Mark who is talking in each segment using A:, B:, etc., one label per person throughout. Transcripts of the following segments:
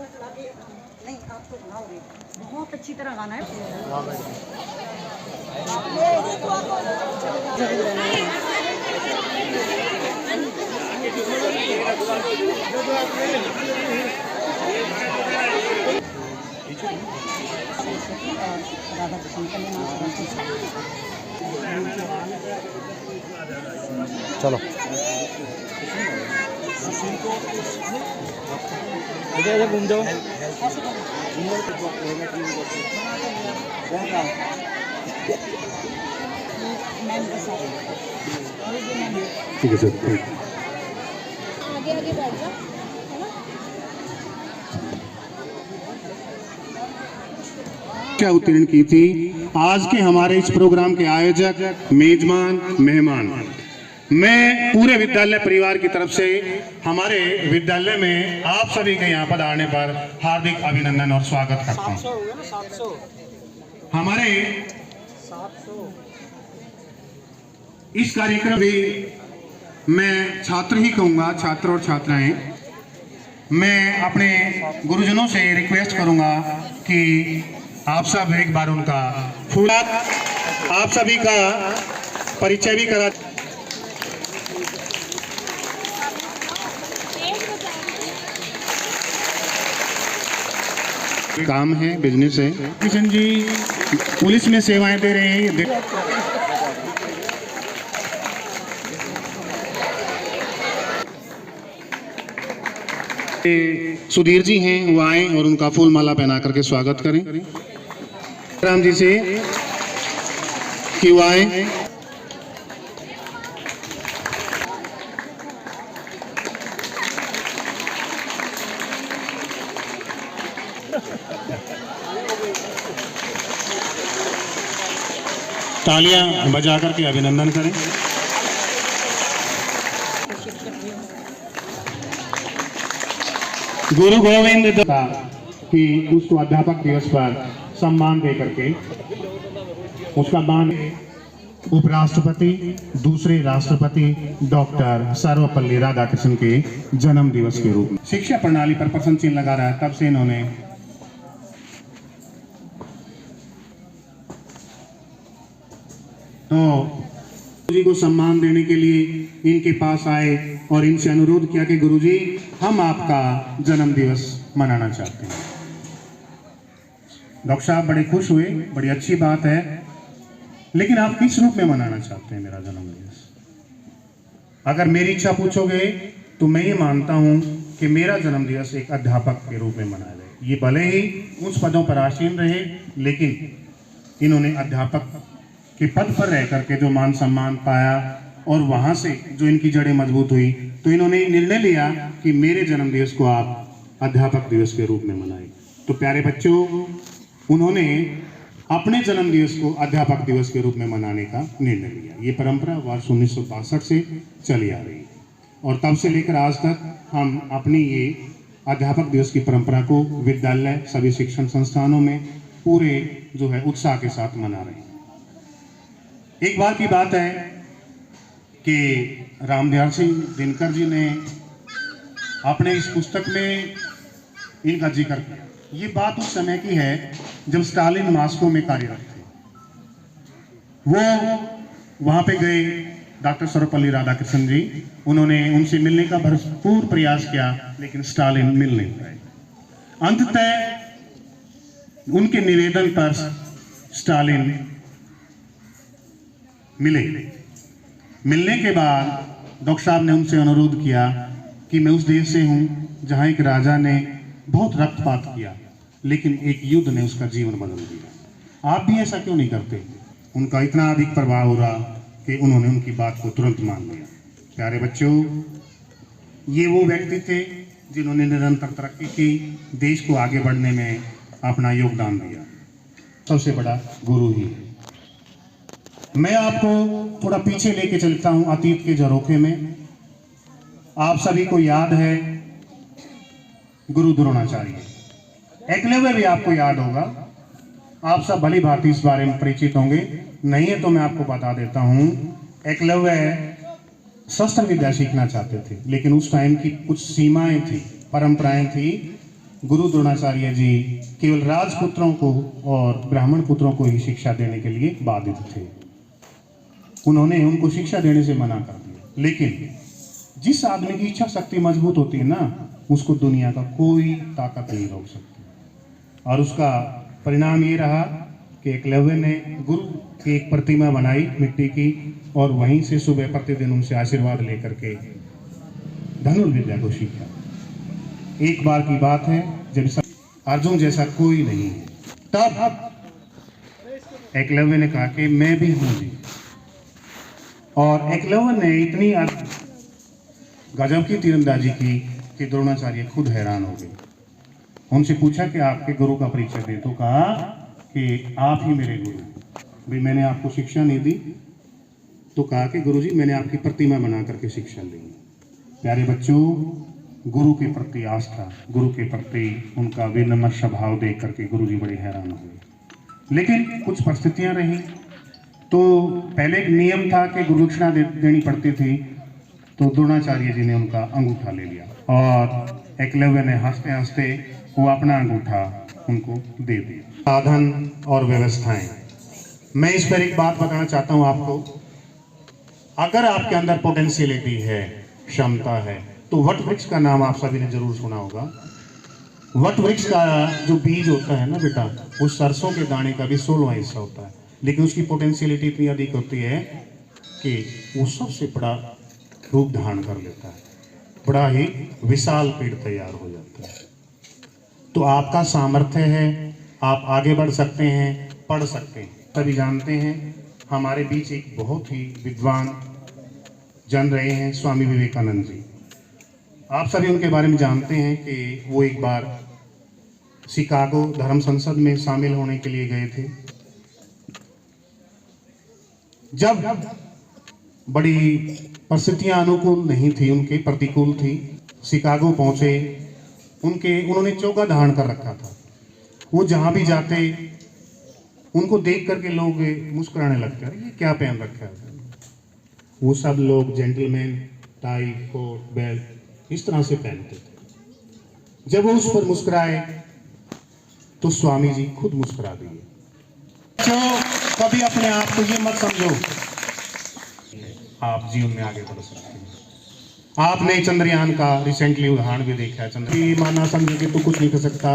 A: नहीं आपको गाओगे, बहुत अच्छी तरह गाना है। राधा कृष्ण
B: चलो इधर घूम जाओ।
C: ठीक है सर,
A: आगे आगे बैठ जाओ, है ना।
C: क्या उत्तीर्ण की थी आज के हमारे इस प्रोग्राम के आयोजक, मेजबान, मेहमान। मैं पूरे विद्यालय परिवार की तरफ से हमारे विद्यालय में आप सभी के यहाँ पर आने पर हार्दिक अभिनंदन और स्वागत करता हूँ।
B: 700
C: हमारे इस कार्यक्रम भी मैं छात्र ही कहूँगा, छात्र और छात्राएं। मैं अपने गुरुजनों से रिक्वेस्ट करूँगा कि आप सब एक बार उनका फूल आप सभी का परिचय भी करा। काम है, बिजनेस है। किशन जी पुलिस में सेवाएं दे रहे हैं। सुधीर जी हैं, वो आए और उनका फूल माला पहना करके स्वागत करें। राम जी से कि वो आए। तालियां बजा करके अभिनंदन करें। गुरु गोविंद का कि उसको अध्यापक दिवस पर सम्मान दे करके उसका मान उपराष्ट्रपति, दूसरे राष्ट्रपति डॉक्टर सर्वपल्ली राधाकृष्णन के जन्म दिवस के रूप में शिक्षा प्रणाली पर प्रश्न चिन्ह लगा रहा है। तब से इन्होंने तो जी को सम्मान देने के लिए इनके पास आए और इनसे अनुरोध किया कि गुरुजी हम आपका जन्म दिवस मनाना चाहते हैं। डॉक्टर साहब बड़े खुश हुए, बड़ी अच्छी बात है, लेकिन आप किस रूप में मनाना चाहते हैं मेरा जन्म दिवस? अगर मेरी इच्छा पूछोगे तो मैं ये मानता हूं कि मेरा जन्म दिवस एक अध्यापक के रूप में मनाया जाए। ये भले ही उस पदों पर आसीन रहे, लेकिन इन्होंने अध्यापक के पद पर रह करके जो मान सम्मान पाया और वहां से जो इनकी जड़ें मजबूत हुई, तो इन्होंने निर्णय लिया कि मेरे जन्म दिवस को आप अध्यापक दिवस के रूप में मनाएं। तो प्यारे बच्चों, उन्होंने अपने जन्म दिवस को अध्यापक दिवस के रूप में मनाने का निर्णय लिया। ये परंपरा वर्ष 1962 से चली आ रही है और तब से लेकर आज तक हम अपनी ये अध्यापक दिवस की परंपरा को विद्यालय, सभी शिक्षण संस्थानों में पूरे जो है उत्साह के साथ मना रहे हैं। एक बार की बात है कि रामदयाल सिंह दिनकर जी ने अपने इस पुस्तक में इनका जिक्र किया। ये बात उस समय की है जब स्टालिन मॉस्को में कार्यरत थे। वो वहां पे गए, डॉक्टर सर्वपल्ली राधाकृष्णन जी, उन्होंने उनसे मिलने का भरपूर प्रयास किया, लेकिन स्टालिन मिल नहीं पाए। अंततः उनके निवेदन पर स्टालिन मिले। मिलने के बाद डॉक्टर साहब ने उनसे अनुरोध किया कि मैं उस देश से हूं जहां एक राजा ने बहुत रक्तपात किया, लेकिन एक युद्ध ने उसका जीवन बदल दिया। आप भी ऐसा क्यों नहीं करते? उनका इतना अधिक प्रभाव हो रहा कि उन्होंने उनकी बात को तुरंत मान लिया। प्यारे बच्चों, ये वो व्यक्ति थे जिन्होंने निरंतर तरक्की की, देश को आगे बढ़ने में अपना योगदान दिया। सबसे बड़ा गुरु ही है। मैं आपको थोड़ा पीछे लेके चलता हूं अतीत के झरोखे में। आप सभी को याद है गुरु द्रोणाचार्य, एकलव्य भी आपको याद होगा। आप सब भली भांति इस बारे में परिचित होंगे, नहीं है तो मैं आपको बता देता हूं। एकलव्य शस्त्र विद्या सीखना चाहते थे, लेकिन उस टाइम की कुछ सीमाएं थी, परंपराएं थी। गुरु द्रोणाचार्य जी केवल राजपुत्रों को और ब्राह्मण पुत्रों को ही शिक्षा देने के लिए बाधित थे। उन्होंने उनको शिक्षा देने से मना कर दिया। लेकिन जिस आदमी की इच्छा शक्ति मजबूत होती है ना, उसको दुनिया का कोई ताकत नहीं रोक सकती। और उसका परिणाम ये रहा कि एकलव्य ने गुरु की एक प्रतिमा बनाई मिट्टी की, और वहीं से सुबह प्रतिदिन उनसे आशीर्वाद लेकर के धनुर्विद्या को सीखा। एक बार की बात है जब अर्जुन जैसा कोई नहीं है, तब एकलव्य ने कहा कि मैं भी हूं जी। और एकलव्य ने इतनी गजब की तीरंदाजी की कि द्रोणाचार्य खुद हैरान हो गए। उनसे पूछा कि आपके गुरु का परिचय दे, तो कहा कि आप ही मेरे गुरु। भाई मैंने आपको शिक्षा नहीं दी, तो कहा कि गुरुजी मैंने आपकी प्रतिमा बना करके शिक्षा दी। प्यारे बच्चों, गुरु के प्रति आस्था, गुरु के प्रति उनका विनम्र स्वभाव देख करके गुरुजी बड़े हैरान हो गए। लेकिन कुछ परिस्थितियां रही। तो पहले एक नियम था कि गुरु दक्षिणा देनी पड़ती थी, तो द्रोणाचार्य जी ने उनका अंगूठा ले लिया और एकलव्य ने हंसते हंसते वो अपना अंगूठा उनको दे दिया। साधन और व्यवस्थाएं, मैं इस पर एक बात बताना चाहता हूं आपको। अगर आपके अंदर पोटेंशियलिटी है, क्षमता है, तो वट वृक्ष का नाम आप सभी ने जरूर सुना होगा। वट वृक्ष का जो बीज होता है ना बेटा, वो सरसों के दाने का भी 16वां हिस्सा होता है, लेकिन उसकी पोटेंशियलिटी इतनी अधिक होती है कि वो सबसे बड़ा रूप धारण कर लेता है, बड़ा ही विशाल पेड़ तैयार हो जाता है। तो आपका सामर्थ्य है, आप आगे बढ़ सकते हैं, पढ़ सकते हैं। सभी जानते हैं हमारे बीच एक बहुत ही विद्वान जन रहे हैं स्वामी विवेकानंद जी। आप सभी उनके बारे में जानते हैं कि वो एक बार शिकागो धर्म संसद में शामिल होने के लिए गए थे। जब बड़ी परिस्थितियां अनुकूल नहीं थी, उनके प्रतिकूल थी, शिकागो पहुंचे, उन्होंने चोगा धारण कर रखा था। वो जहां भी जाते उनको देख करके लोग मुस्कुराने लगते, अरे ये क्या पहन रखा है। वो सब लोग जेंटलमैन, टाई, कोट, बेल्ट इस तरह से पहनते थे। जब वो उस पर मुस्कुराए तो स्वामी जी खुद मुस्कुरा दिए। कभी अपने आप को ये मत समझो आप जीवन में आगे बढ़ सकते हैं। आपने चंद्रयान का रिसेंटली उदाहरण भी देखा है। चंद्रयान माना समझे कि तो कुछ नहीं कर सकता।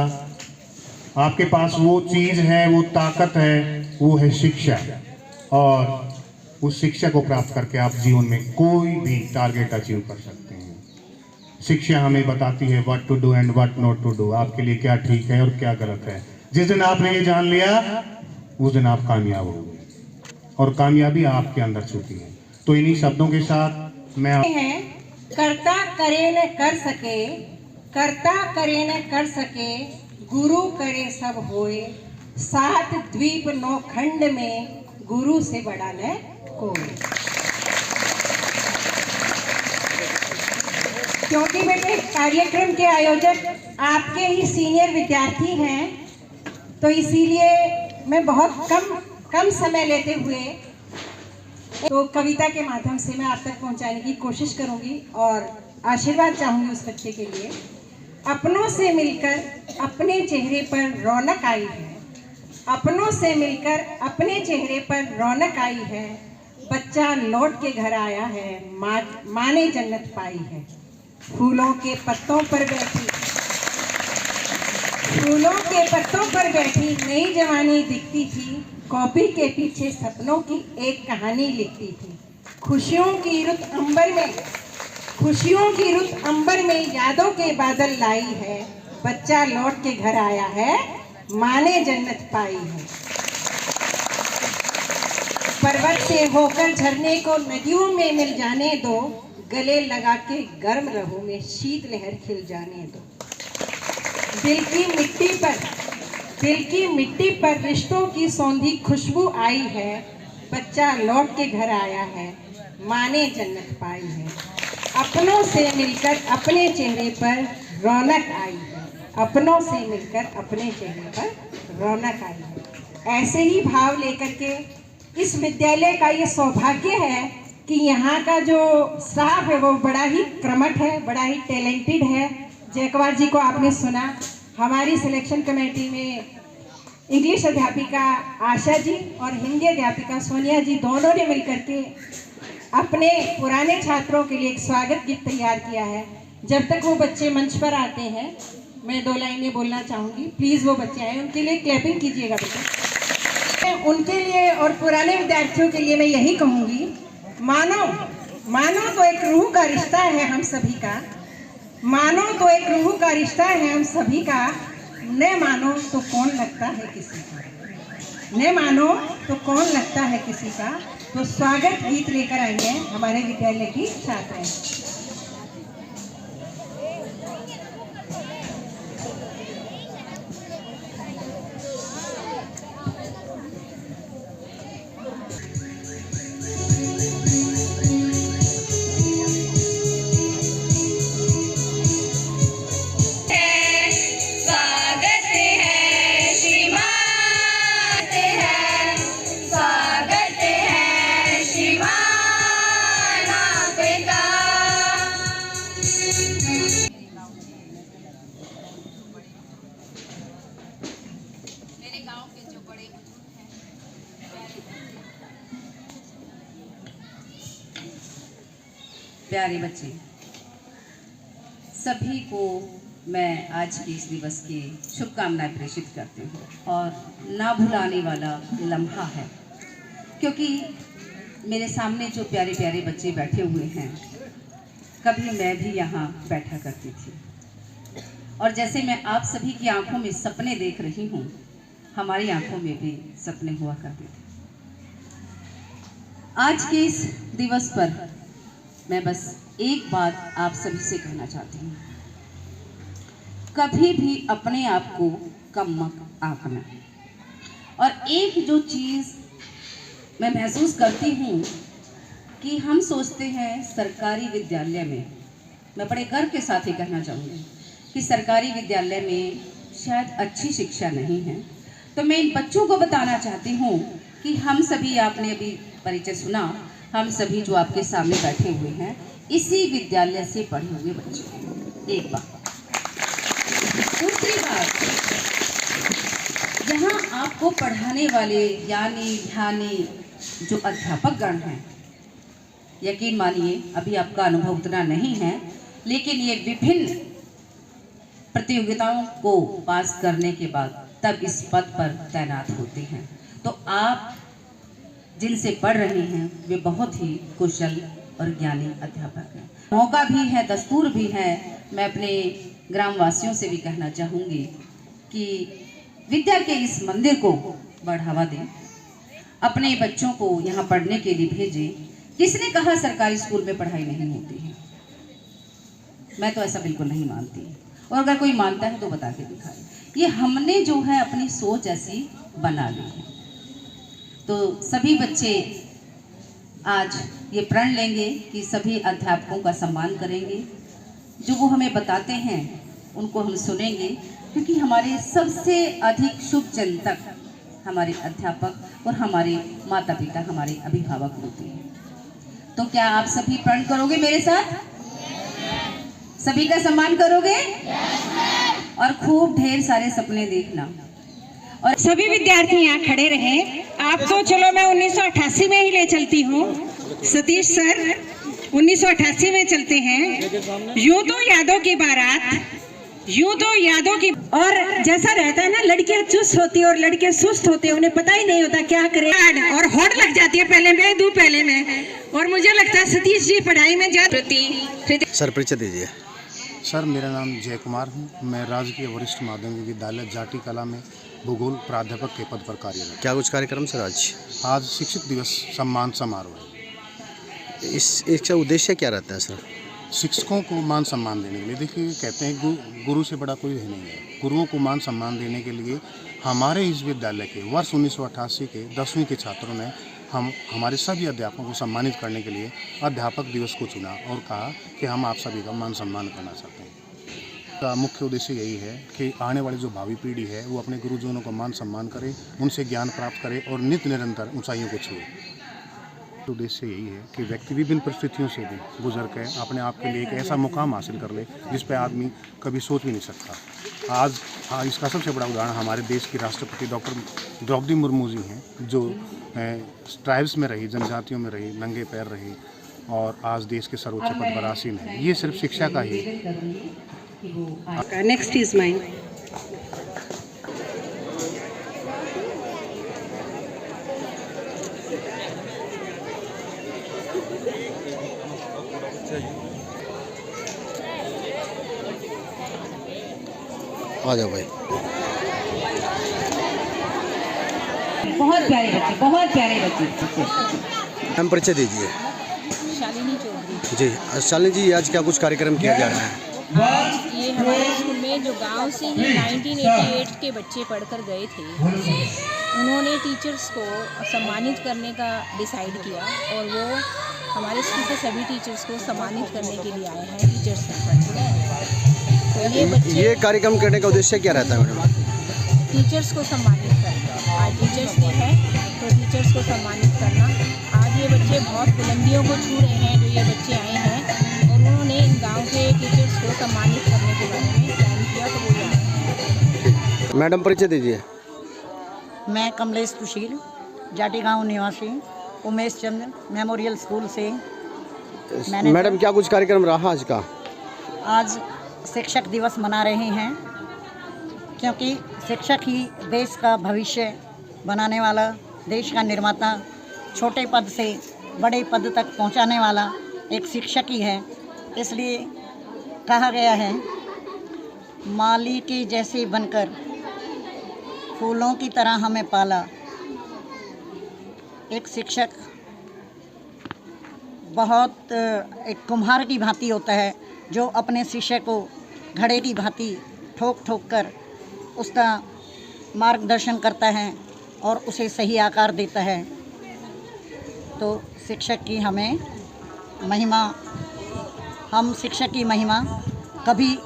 C: आपके पास वो चीज है, वो ताकत है, वो है शिक्षा। और उस शिक्षा को प्राप्त करके आप जीवन में कोई भी टारगेट अचीव कर सकते हैं। शिक्षा हमें बताती है what to do and what not to do, आपके लिए क्या ठीक है और क्या गलत है। जिस दिन आपने ये जान लिया उस दिन आप कामयाब हो गए, और कामयाबी आपके अंदर छुपी है। तो इन्हीं शब्दों के साथ मैं
D: हैं, कर्ता करे न कर सके, कर्ता करे न कर सके, गुरु करे सब होए, 7 द्वीप 9 खंड में गुरु से बड़ा न कोई। क्योंकि बेटे कार्यक्रम के आयोजक आपके ही सीनियर विद्यार्थी हैं, तो इसीलिए मैं बहुत कम समय लेते हुए तो कविता के माध्यम से मैं आप तक पहुंचाने की कोशिश करूंगी और आशीर्वाद चाहूंगी उस बच्चे के लिए। अपनों से मिलकर अपने चेहरे पर रौनक आई है, अपनों से मिलकर अपने चेहरे पर रौनक आई है, बच्चा लौट के घर आया है, माँ ने जन्नत पाई है। फूलों के पत्तों पर बैठी, फूलों के पत्तों पर बैठी नई जवानी दिखती थी, कॉपी के पीछे सपनों की एक कहानी लिखती थी। खुशियों की रुत अंबर में, खुशियों की रुत अंबर में यादों के बादल लाई है, बच्चा लौट के घर आया है, माँ ने जन्नत पाई है। पर्वत से होकर झरने को नदियों में मिल जाने दो, गले लगा के गर्म रहो में शीत लहर खिल जाने दो। दिल की मिट्टी पर रिश्तों की सौंधी खुशबू आई है, बच्चा लौट के घर आया है, माँ ने जन्नत पाई है। अपनों से मिलकर अपने चेहरे पर रौनक आई है, अपनों से मिलकर अपने चेहरे पर रौनक आई है। ऐसे ही भाव लेकर के इस विद्यालय का ये सौभाग्य है कि यहाँ का जो स्टाफ है वो बड़ा ही कर्मठ है, बड़ा ही टैलेंटेड है। जयकुमार जी को आपने सुना, हमारी सिलेक्शन कमेटी में इंग्लिश अध्यापिका आशा जी और हिंदी अध्यापिका सोनिया जी दोनों ने मिलकर के अपने पुराने छात्रों के लिए एक स्वागत गीत तैयार किया है। जब तक वो बच्चे मंच पर आते हैं मैं 2 लाइनें बोलना चाहूँगी। प्लीज़ वो बच्चे आए, उनके लिए क्लैपिंग कीजिएगा बेटा। उनके लिए और पुराने विद्यार्थियों के लिए मैं यही कहूँगी, मानो तो एक रूह का रिश्ता है हम सभी का, मानो तो एक रूह का रिश्ता है हम सभी का, न मानो तो कौन लगता है किसी का, न मानो तो कौन लगता है किसी का। तो स्वागत गीत लेकर आई हैं हमारे विद्यालय की छात्राएं।
E: प्यारे बच्चे, सभी को मैं आज के इस दिवस की शुभकामनाएं प्रेषित करती हूँ और ना भुलाने वाला लम्हा है, क्योंकि मेरे सामने जो प्यारे प्यारे बच्चे बैठे हुए हैं, कभी मैं भी यहाँ बैठा करती थी और जैसे मैं आप सभी की आंखों में सपने देख रही हूँ, हमारी आंखों में भी सपने हुआ करते थे। आज के इस दिवस पर मैं बस एक बात आप सभी से कहना चाहती हूँ, कभी भी अपने आप को कम मत आंकना। और एक जो चीज़ मैं महसूस करती हूँ कि हम सोचते हैं सरकारी विद्यालय में, मैं बड़े गर्व के साथ ही कहना चाहूँगी कि सरकारी विद्यालय में शायद अच्छी शिक्षा नहीं है। तो मैं इन बच्चों को बताना चाहती हूँ कि हम सभी, आपने अभी परिचय सुना, हम सभी जो आपके सामने बैठे हुए हैं इसी विद्यालय से पढ़े हुए बच्चे। एक बात। दूसरी बात, यहाँ आपको पढ़ाने वाले ज्ञानी ध्यानी जो अध्यापक गण हैं, यकीन मानिए अभी आपका अनुभव उतना नहीं है, लेकिन ये विभिन्न प्रतियोगिताओं को पास करने के बाद तब इस पद पर तैनात होते हैं। तो आप जिनसे पढ़ रहे हैं वे बहुत ही कुशल और ज्ञानी अध्यापक हैं। मौका भी है, दस्तूर भी है। मैं अपने ग्रामवासियों से भी कहना चाहूँगी कि विद्या के इस मंदिर को बढ़ावा दें, अपने बच्चों को यहाँ पढ़ने के लिए भेजें। किसने कहा सरकारी स्कूल में पढ़ाई नहीं होती है? मैं तो ऐसा बिल्कुल नहीं मानती, और अगर कोई मानता है तो बता के दिखाए। ये हमने जो है अपनी सोच ऐसी बना ली है। तो सभी बच्चे आज ये प्रण लेंगे कि सभी अध्यापकों का सम्मान करेंगे, जो वो हमें बताते हैं उनको हम सुनेंगे, क्योंकि हमारे सबसे अधिक शुभ चिंतक हमारे अध्यापक और हमारे माता पिता, हमारे अभिभावक होते हैं। तो क्या आप सभी प्रण करोगे मेरे साथ? सभी का सम्मान करोगे और खूब ढेर सारे सपने देखना। और
D: सभी विद्यार्थी यहाँ खड़े रहें। आपको चलो मैं 1988 में ही ले चलती हूँ। सतीश सर 1988 में चलते हैं। यूं तो यादों की बारात, यूं तो यादों की, और जैसा रहता है ना, लड़कियां चुस्त होती है और लड़के सुस्त होते हैं, उन्हें पता ही नहीं होता क्या करे, और होड़ लग जाती है, पहले मैं दूं पहले मैं। और मुझे लगता है सतीश जी पढ़ाई में ज्यादा।
B: सर परिचय दीजिए।
C: सर मेरा नाम जय कुमार हूँ। मैं राजकीय वरिष्ठ माध्यमिक विद्यालय जाटी कला में भूगोल प्राध्यापक के पद पर कार्यरत।
B: क्या कुछ कार्यक्रम सर
C: आज शिक्षक दिवस सम्मान समारोह है।
B: इसका उद्देश्य क्या रहता है सर?
C: शिक्षकों को मान सम्मान देने के लिए, देखिए कहते हैं गुरु से बड़ा कोई नहीं है। गुरुओं को मान सम्मान देने के लिए हमारे इस विद्यालय के वर्ष 1988 के 10वीं के छात्रों ने हमारे सभी अध्यापकों को सम्मानित करने के लिए अध्यापक दिवस को चुना और कहा कि हम आप सभी का मान सम्मान करना चाहते हैं। का मुख्य उद्देश्य यही है कि आने वाली जो भावी पीढ़ी है वो अपने गुरुजनों को मान सम्मान करे, उनसे ज्ञान प्राप्त करे और नित्य निरंतर ऊंचाइयों को छुए। उद्देश्य यही है कि व्यक्ति विभिन्न परिस्थितियों से भी गुजर कर अपने आप के लिए एक ऐसा मुकाम हासिल कर ले जिस पर आदमी कभी सोच भी नहीं सकता। आज इसका सबसे बड़ा उदाहरण हमारे देश की राष्ट्रपति डॉक्टर द्रौपदी मुर्मू जी हैं, जो ट्राइब्स में रही, जनजातियों में रही, नंगे पैर रही और आज देश के सर्वोच्च पद पर आसीन है। ये सिर्फ शिक्षा का ही।
E: Next is mine.
B: आ जाओ भाई।
E: बहुत प्यारे बच्चे, बहुत प्यारे बच्चे।
B: नाम परिचय दीजिए।
A: शालिनी चौधरी।
B: जी शालिनी जी, आज क्या कुछ कार्यक्रम किया जा रहा है?
A: ये हमारे स्कूल में जो गांव से ही 1988 के बच्चे पढ़कर गए थे, उन्होंने टीचर्स को सम्मानित करने का डिसाइड किया और वो हमारे स्कूल के सभी टीचर्स को सम्मानित करने के लिए आए हैं टीचर्स डे। तो
B: ये कार्यक्रम करने का उद्देश्य क्या रहता है मैडम?
A: टीचर्स को सम्मानित करना। आज टीचर्स डे है तो टीचर्स को सम्मानित करना। आज ये बच्चे बहुत बुलंदियों को छू रहे हैं, जो ये बच्चे आए हैं, और उन्होंने इन गांव के टीचर्स को सम्मानित करने के बारे में प्लान किया, तो वो यहाँ।
B: मैडम परिचय दीजिए।
F: मैं कमलेश सुशील, जाटी गांव निवासी, उमेश चंद्र मेमोरियल स्कूल से।
B: मैडम क्या कुछ कार्यक्रम रहा आज का?
F: आज शिक्षक दिवस मना रहे हैं, क्योंकि शिक्षक ही देश का भविष्य बनाने वाला, देश का निर्माता, छोटे पद से बड़े पद तक पहुंचाने वाला एक शिक्षक ही है। इसलिए कहा गया है, माली के जैसे बनकर फूलों की तरह हमें पाला। एक शिक्षक बहुत एक कुम्हार की भांति होता है, जो अपने शिष्य को घड़े की भांति ठोक ठोक कर उसका मार्गदर्शन करता है और उसे सही आकार देता है। तो शिक्षक की हमें महिमा, हम शिक्षक की महिमा कभी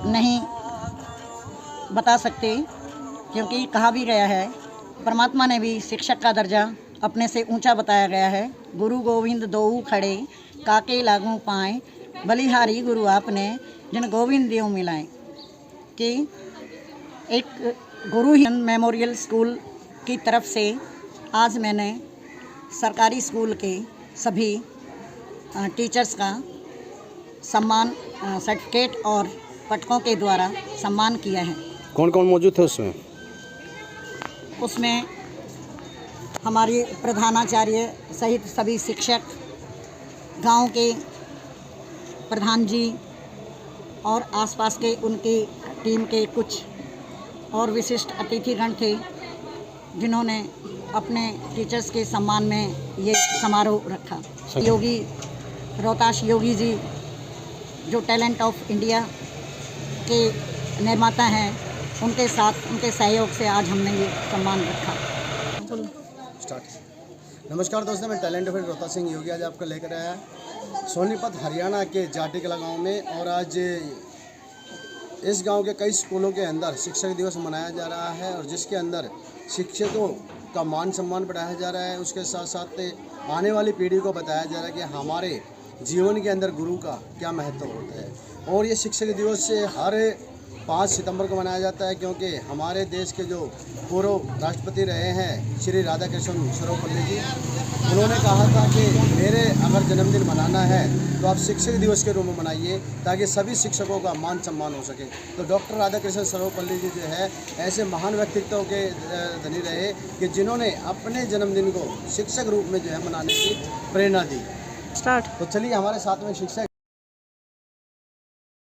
F: नहीं बता सकते, क्योंकि कहा भी गया है, परमात्मा ने भी शिक्षक का दर्जा अपने से ऊंचा बताया गया है। गुरु गोविंद दोऊ खड़े, काके लागू पाएँ, बलिहारी गुरु आपने, जिन गोविंद देव मिलाएं। कि एक गुरु ही मेमोरियल स्कूल की तरफ से आज मैंने सरकारी स्कूल के सभी टीचर्स का सम्मान सर्टिफिकेट और पटकों के द्वारा सम्मान किया है।
B: कौन कौन मौजूद थे उसमें?
F: उसमें हमारी प्रधानाचार्य सहित सभी शिक्षक, गांव के प्रधान जी और आसपास के उनकी टीम के कुछ और विशिष्ट अतिथिगण थे, जिन्होंने अपने टीचर्स के सम्मान में ये समारोह रखा। योगी रोहताश योगी जी, जो टैलेंट ऑफ इंडिया के निर्माता हैं, उनके साथ उनके सहयोग से आज हमने ये सम्मान रखा।
B: नमस्कार दोस्तों, मैं talent of India Rohtas Singh Yogi आज आपको लेकर आया सोनीपत हरियाणा के जाटी कला गाँव में। और आज इस गांव के कई स्कूलों के अंदर शिक्षक दिवस मनाया जा रहा है, और जिसके अंदर शिक्षकों का मान सम्मान बढ़ाया जा रहा है। उसके साथ साथ आने वाली पीढ़ी को बताया जा रहा है कि हमारे जीवन के अंदर गुरु का क्या महत्व होता है। और ये शिक्षक दिवस से हर 5 सितंबर को मनाया जाता है, क्योंकि हमारे देश के जो पूर्व राष्ट्रपति रहे हैं श्री राधाकृष्ण सर्वपल्ली जी, उन्होंने कहा था कि मेरे अगर जन्मदिन मनाना है तो आप शिक्षक दिवस के रूप में मनाइए, ताकि सभी शिक्षकों का मान सम्मान हो सके। तो डॉक्टर राधाकृष्ण सर्वपल्ली जी जो है, ऐसे महान व्यक्तित्व के धनी रहे कि जिन्होंने अपने जन्मदिन को शिक्षक रूप में जो है मनाने की प्रेरणा दी। तो चलिए हमारे साथ में शिक्षक